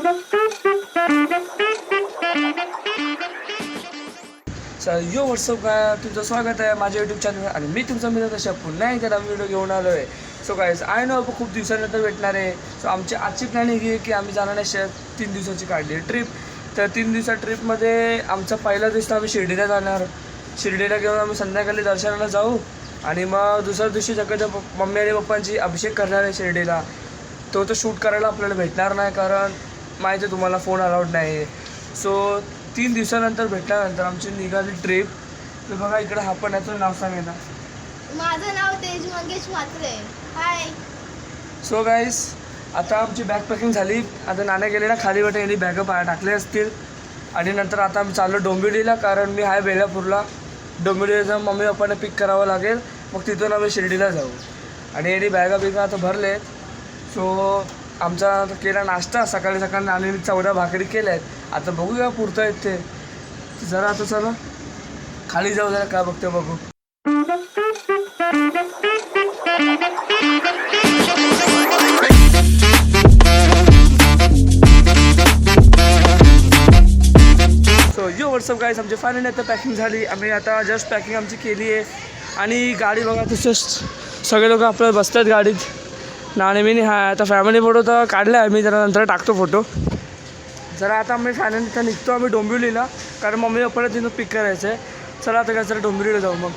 यो WhatsApp काय तुमचं स्वागत आहे माझ्या यूट्यूब चॅनल आणि मी तुमचा मित्र तशा पुन्हा एकदा व्हिडिओ घेऊन आलो आहे. सो गाईज आय नो आपण खूप दिवसानंतर भेटणार आहे. सो आमची आजची प्लॅनिंग ही की आम्ही जाणार आहे 3 दिवसाची काढली ट्रिप. तर 3 दिवसा ट्रिपमध्ये आमचा पहिला दिवस आम्ही शिर्डीला जाणार. शिर्डीला घेऊन आम्ही संध्याकाळी दर्शनाला जाऊ आणि मग दुसऱ्या दिवशी सगळ्या मम्मी आणि पप्पांची अभिषेक करणार आहे शिर्डीला. तो शूट करायला आपल्याला भेटणार नाही कारण माहिती आहे तुम्हाला फोन अलाउड नाही आहे. सो 3 दिवसानंतर भेटल्यानंतर आमची निघाली ट्रिप. तर बघा इकडे हा पण याचं नाव सांगे ना. माझं नाव तेज मंगेश म्हात्रे. हाय. सो गाईस आता आमची बॅग पॅकिंग झाली. आता नाण्या गेले ना खाली वाटे यांनी बॅग टाकले असतील आणि नंतर आता आम्ही चाललो डोंबिवलीला कारण मी आहे बेलापूरला. डोंबिवलीला जाऊन मम्मी पप्पांना पिक करावं लागेल मग तिथून आम्ही शिर्डीला जाऊ आणि यांनी बॅगा आता भरले आहेत. सो आमचा केला नाश्ता सकाळी आणि 14 भाकरी केल्या आहेत. आता बघूया पुरतं आहेत ते जरा. आता चला खाली जाऊ जरा काय बघते बघू. सो यो व्हॉट्सअप गाईस आमची फायनली आता पॅकिंग झाली. आम्ही आता जस्ट पॅकिंग आमची केली आहे आणि गाडी बघा जस्ट सगळे लोक आपल्याला बसतात गाडीत. नाणे मी हा आता फॅमिली फोटो तर काढला आहे मी जरा नंतर टाकतो फोटो. जरा आता आम्ही फायनली इथं निघतो आम्ही डोंबिवलीला कारण मम्मी पप्पाला तिथून पिक करायचं आहे. चला आता काय जरा डोंबिवलीला जाऊ मग.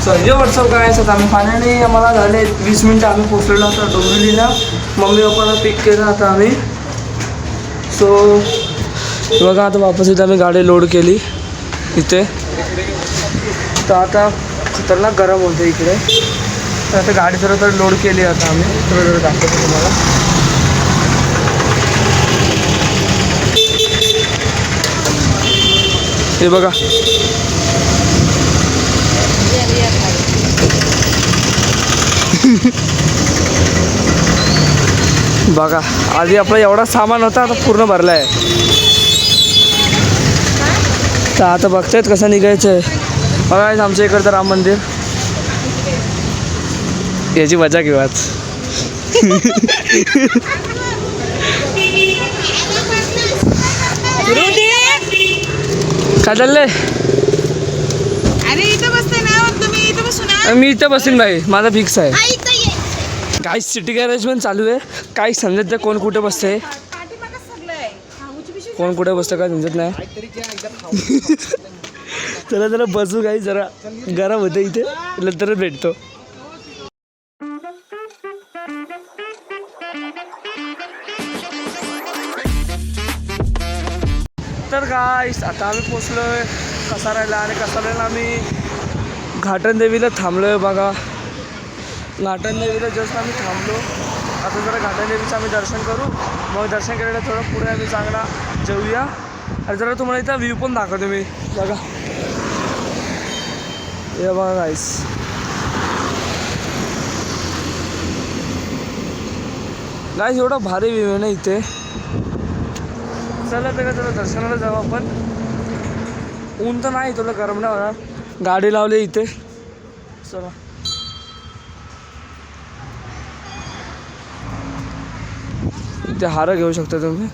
सो हे व्हॉट्सअप करायचं आता आम्ही फायनली आम्हाला झाले 20 मिनटं आम्ही पोचलेलो होतो डोंबिवलीला. मम्मी पप्पाला पिक केलं आता आम्ही. सो बघा आता वापस इथं आम्ही गाडी लोड केली इथे. तर आता खतरनाक गरम होते इकडे. तर आता गाडी तर लोड केली आता आम्ही. तर दाखवतो तुम्हाला. हे बघा बघा आधी आपला एवढा सामान होता आता पूर्ण भरला आहे. तर आता बघतायत कसं निघायचं आहे. बघा आमच्या इकडचं राम मंदिर याची मजा घेऊ आज. काय चाललंय. मी इथं बसीन भाई माझा फिक्स आहे. काही सिटी गॅरेज पण चालू आहे. काही समजत नाही कोण कुठे बसतंय कोण कुठे बसतं काय समजत नाही. चला जरा बसू काही जरा गरम होतं इथे नंतर भेटतो. तर गाईस आता आम्ही पोचलो आहे कसाऱ्याला आणि कसाऱ्याला आम्ही घाटनदेवीला थांबलो आहे. बघा घाटनदेवीला जस्ट आम्ही थांबलो. आता जरा घाटनदेवीचं आम्ही दर्शन करू मग दर्शन करायला थोडं पुढे आम्ही चांगला जाऊया आणि जरा तुम्हाला इथं व्ह्यू पण दाखवतो मी. बघा हे बघा गाईस एवढा भारी व्ह्यू आहे ना इथे. चला तर जरा दर्शनाला जाऊ आपण. ऊन तर नाही तुला गरम नाही होणार. गाडी लावली इथे. चला इथे हार घेऊ शकता तुम्ही.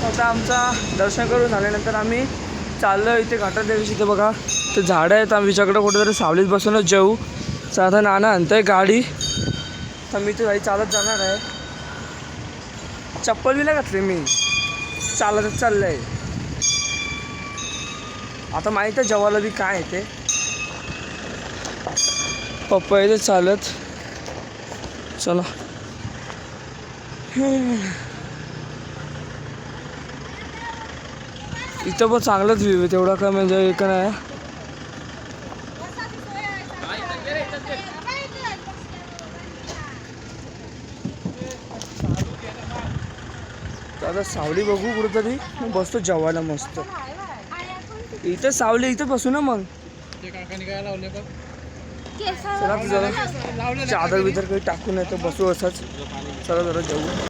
आता आमचा दर्शन करून झाल्यानंतर आम्ही चाललो इथे घाटनदेवीशी. इथे बघा ते झाडं आहेत. आम्ही विचारकडे कुठेतरी सावलीत बसूनच जेऊ. साधा नाना आणतंय गाडी तर मी ते गाडी चालत जाणार आहे. चप्पल बी नाही घातली मी. चालत चाललंय. आता माहित आहे जेवायला बी काय आहे ते. पप्पा येते चालत. चला इथं पण चांगलंच व्ह्यू आहे, तेवढा काय म्हणजे एक नाही. आता सावली बघू कुठंतरी, मग बसतो जेवायला मस्त. इथं सावली इथं बसू ना मग. चला जरा चादर बिदर काही टाकून येतो, बसू असंच. चला जरा जेवू.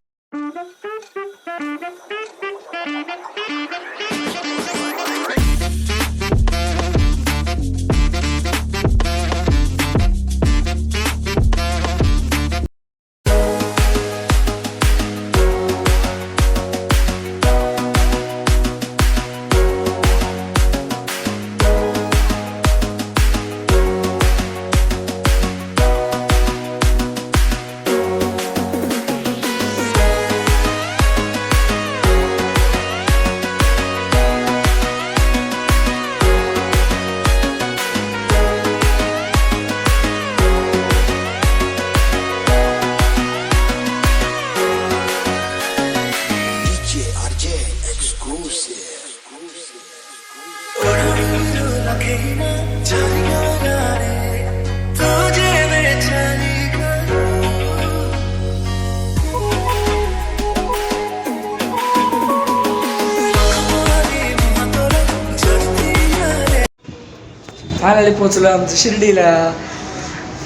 फायनली पोचलो आमच्या शिर्डीला.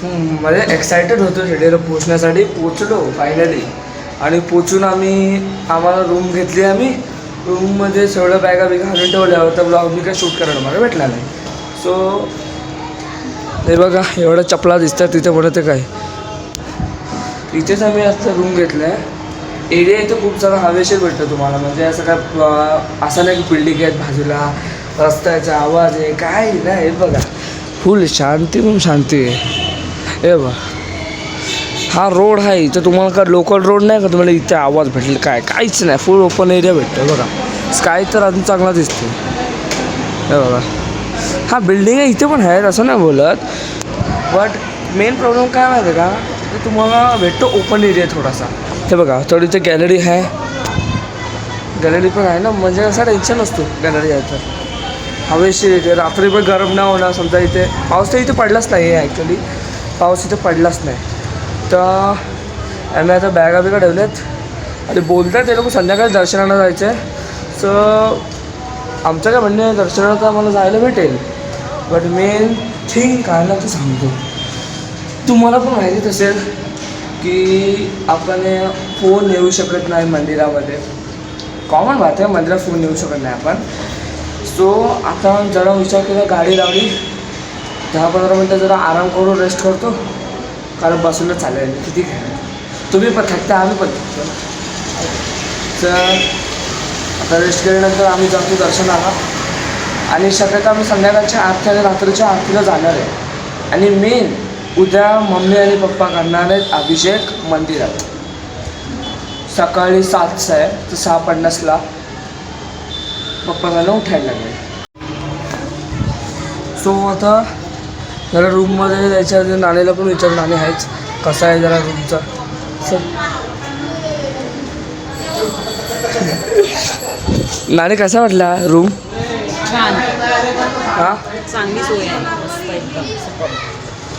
म्हणजे एक्सायटेड होतो शिर्डीला पोचण्यासाठी. पोचलो फायनली. आणि पोचून आम्हाला रूम घेतली. आम्ही रूममध्ये सगळं बॅगा बिगा घालून ठेवल्या होत्या. ब्लॉग मी काय शूट करायला मला भेटला नाही. सो हे बघा एवढ्या चपला दिसतात तिथे म्हणते काय. इथेच आम्ही आता रूम घेतलं आहे. एरिया इथं खूप सारा हवेशीर भेटतं तुम्हाला. म्हणजे असं काय असं नाही की बिल्डिंग आहेत बाजूला, रस्त्याचा आवाज आहे काय नाही. हे बघा फुल शांती म्हणून शांती आहे. हे बघा हा रोड आहे इथं. तुम्हाला का लोकल रोड नाही का तुम्हाला इथे आवाज भेटेल काय, काहीच नाही. फुल ओपन एरिया भेटतो. बघा स्काय तर अजून चांगला दिसते. हे बघा हा बिल्डिंग आहे इथे पण आहेत असं नाही बोलत. बट मेन प्रॉब्लेम काय माहिती आहे का, ते तुम्हाला भेटतो ओपन एरिया थोडासा. हे बघा थोडी इथे गॅलरी आहे. गॅलरी पण आहे ना, म्हणजे असा टेन्शन नसतो गॅलरी आहे तर. हवेशीर इथे रात्री पण गरम नाही होणार. समजा इथे पाऊस तर इथे पडलाच नाही आहे ॲक्च्युली. पाऊस इथे पडलाच नाही. तर आम्ही आता बॅगा बिगा ठेवल्यात आणि बोलतात ते लोक संध्याकाळी दर्शनाला जायचं आहे. सो आमचं काय म्हणणं आहे, दर्शनाला तर आम्हाला जायला भेटेल. बट मेन थिंग काय ना ते सांगतो. तुम्हाला पण माहितीच असेल की आपण फोन नेऊ शकत नाही मंदिरामध्ये. कॉमन बात आहे, मंदिरात फोन नेऊ शकत नाही आपण. सो आता जरा विचार केला, गाडी लावली 10-15 मिनटं जरा आराम करून रेस्ट करतो. कारण बसूनच चालेल किती खेळ. तुम्ही पण थकता आम्ही पण थकतो. तर आता रेस्ट केल्यानंतर आम्ही जातो दर्शनाला. आणि शक्यतो आम्ही संध्याकाळच्या आरती आणि रात्रीच्या आरतीला जाणार आहे. आणि मेन उद्या मम्मी आणि पप्पा करणार आहेत अभिषेक मंदिरात. सकाळी 7चा आहे तर 6:50ला पप्पाला उठायला लागेल. सो आता जरा रूममध्ये जायच्या आधी नाणीला पण विचारून, नाणी आहेच कसा आहे जरा रूमचा. नाणी कसा वाटला रूम? हां चांगली सोय आहे, मस्त एकदम.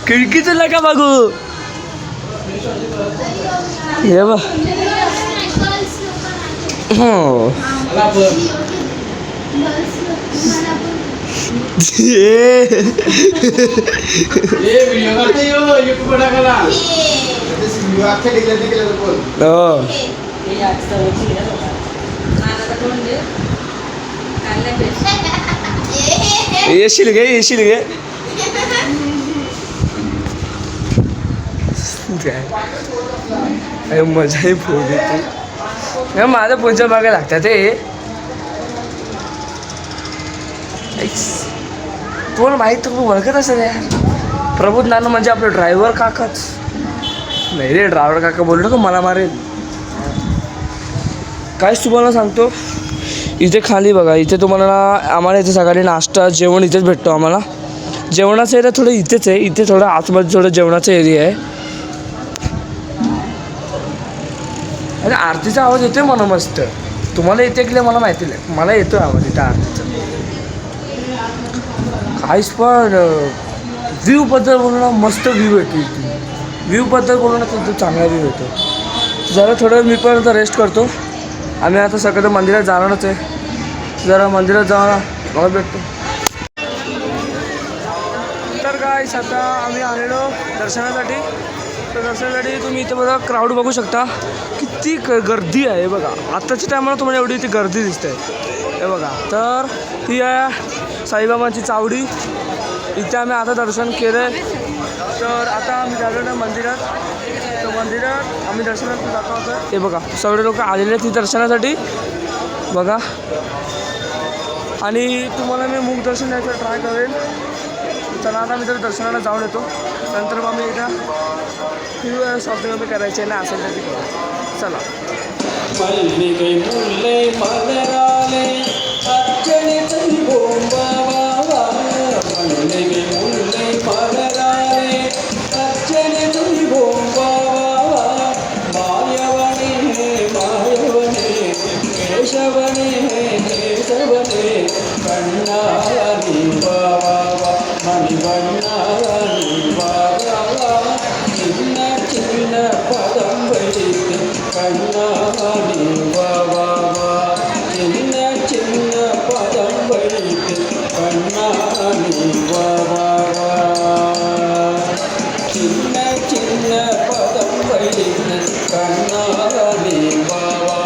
खिडकीचं नका बघू. हे बघ हो येशील घे येशील घे. काय मजाही फोन येते. माझ्या पुढच्या मागे लागतात ते. तुम्हाला माहीत तुम्ही ओळखत असेल यार, प्रबोध नाना म्हणजे आपलं ड्रायव्हर काकाच. नाही रे ड्रायव्हर काका बोललो का मला मारेल. काहीच तुम्हाला सांगतो इथे खाली बघा, इथे तुम्हाला आम्हाला इथे सकाळी नाश्ता जेवण इथेच भेटतो आम्हाला. जेवणाचं एरिया थोडं इथेच आहे, इथे थोडं आतमध्ये थोडं जेवणाचा एरिया आहे. आणि आरतीचा आवाज येतोय मला मस्त. तुम्हाला येते की मला माहिती नाही, मला येतोय आवाज इथं आरतीचा. काहीच पण व्ह्यूबद्दल बोलू ना, मस्त व्ह्यू येतो इथे. व्ह्यूबद्दल बोलू ना खूप चांगला व्ह्यू येतो. जरा थोडं मी पण आता रेस्ट करतो. आम्ही आता सकाळी मंदिरात जाणारच आहे. जरा मंदिरात जाऊन मला भेटतो. तर गाईस आता आम्ही आलेलो दर्शनासाठी. तर दर्शनासाठी तुम्ही इथे बघा क्राऊड बघू शकता, किती गर्दी आहे बघा. आत्ताच्या टायमाला तुम्हाला एवढी इथे गर्दी दिसते. हे बघा, तर ही आहे साईबाबांची चावडी. इथे आम्ही आता दर्शन केलं आहे. तर आता आम्ही झालो ना मंदिरात. तर मंदिरात आम्ही दर्शनात जातो होतो. हे बघा सगळे लोक आलेले आहेत दर्शनासाठी बघा. आणि तुम्हाला मी मुख दर्शन द्यायचं ट्राय करेन. चला आता मी तर दर्शनाला जाऊन येतो. नंतर मग मी एकदा फिरू शॉपिंग वगैरे करायची आहे ना, असेल तर तिकडे चला. मल्लिगे मुल्ले मलराले अर्चनेतही बोंबावा. मल्लिगे मुल्ले मलराले अर्चनेतही बोंबावा. मायवने मायवने केशवने केशवने कण्णानी बावा मणिवण्णानी बावा. चिन्न चिन्न पदंबरी कण्णानी बावा. चिन्न चिन्न पदंबरी कण्णानी बावा. चिन्न चिन्न पदंबरी कण्णानी बावा.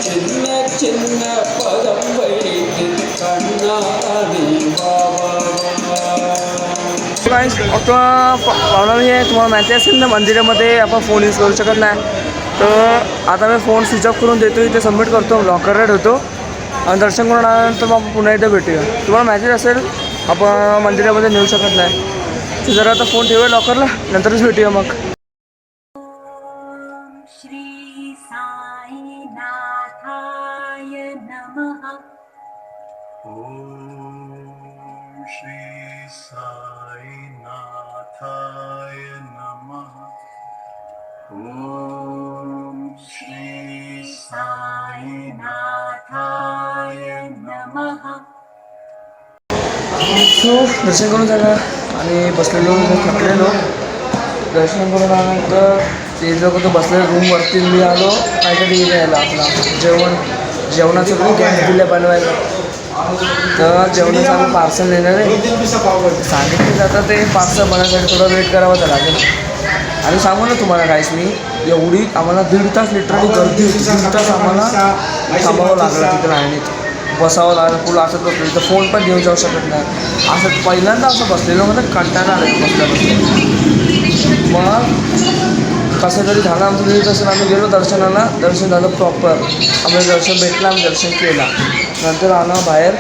चिन्न चिन्न पदंबरी कण्णानी बावा. आता प्रॉब्लेम हे आहे, तुम्हाला माहिती असेल ना मंदिरामध्ये आपण फोन यूज करू शकत नाही. तर आता मी फोन स्विच ऑफ करून देतो, इथे सबमिट करतो, लॉकरला ठेवतो आणि दर्शन करून आल्यानंतर मग पुन्हा एकदा भेटूया. तुम्हाला माहितीच असेल आपण मंदिरामध्ये नेऊ शकत नाही. तर जरा आता फोन ठेवूया लॉकरला, नंतरच भेटूया मग. श्री साईनाथाय नमः. ॐ श्री साईनाथाय नमः. ॐ श्री साईनाथाय नमः. सो दर्शन करून झालं आणि बसलेलो थकलेलो. दर्शन करून आल्यानंतर ते लोक तो बसलेले रूमवरती मी आलो काहीतरी यायला आपला जेवणाचं पण गॅस दिलं बनवायला. तर जेवणाचं आम्ही पार्सल नेणार आहे. सांगितलं जातं ते पार्सल बनवण्यासाठी थोडा वेट करावा तर लागेल. आणि सांगू ना तुम्हाला काहीच मी एवढी आम्हाला 1.5 तास लिटरली गर्दी होती. 1.5 तास आम्हाला थांबावं लागलं तिथं लाईनीत, बसावं लागलं. पुढं असंच बसलो, इथं फोन पण घेऊन जाऊ शकत नाही. असं पहिल्यांदा असं बसलेलं म्हणजे कंटाळा आलं बसल्या. मग कसं तरी झालं आमचं तरी. तसं आम्ही गेलो दर्शनाला. दर्शन झालं प्रॉपर, आम्हाला दर्शन भेटलं, आम्ही दर्शन केला. नंतर आलो बाहेर,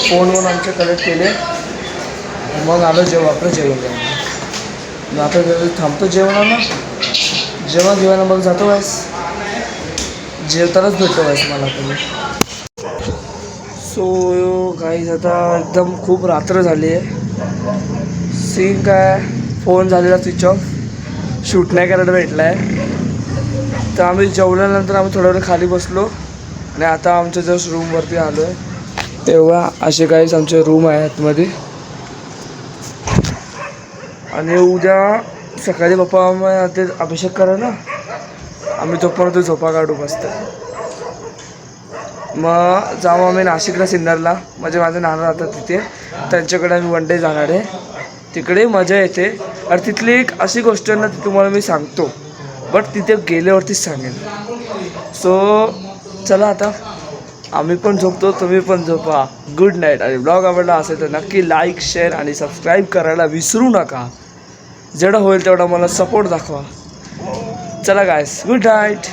फोनवर आमचे कलेक्ट केले. मग आलो आपलं जेवण घ्यायला. आता थांबतो जेवणाला, जेवण घेवायला मग जातो वाईस. जेवतानाच भेटतो वाईस मला तुम्ही. सो गाईज आता एकदम खूप रात्र झाली आहे. सीन काय, फोन झालेला स्विच ऑफ, शूट नाही करायला भेटला आहे. तर आम्ही जेवल्यानंतर आम्ही थोड्या वेळ खाली बसलो आणि आता आमच्या जस्ट रूमवरती आलो आहे. तेव्हा असे काहीच आमचे रूम आहे आतमध्ये. आणि उद्या सकाळी पप्पा ते अभिषेक करा ना, आम्ही तोपर्यंत झोपा काढू मस्त. मग जाऊ आम्ही नाशिकला सिन्नरला, म्हणजे माझे नाना राहतात तिथे, त्यांच्याकडे आम्ही 1 डे जाणार आहे. तिकडे मजा येते. आणि तिथली एक अशी गोष्ट आहे ना ती तुम्हाला मी सांगतो, बट तिथे गेल्यावरतीच सांगेन. सो चला आता आम्ही पण झोपतो, तुम्ही पण झोपा. Good night. आणि ब्लॉग आवडला असेल तर नक्की लाईक, शेअर आणि सबस्क्राईब करायला विसरू नका. जेवढं होईल तेवढा मला सपोर्ट दाखवा. चला गायस, गुड नाईट.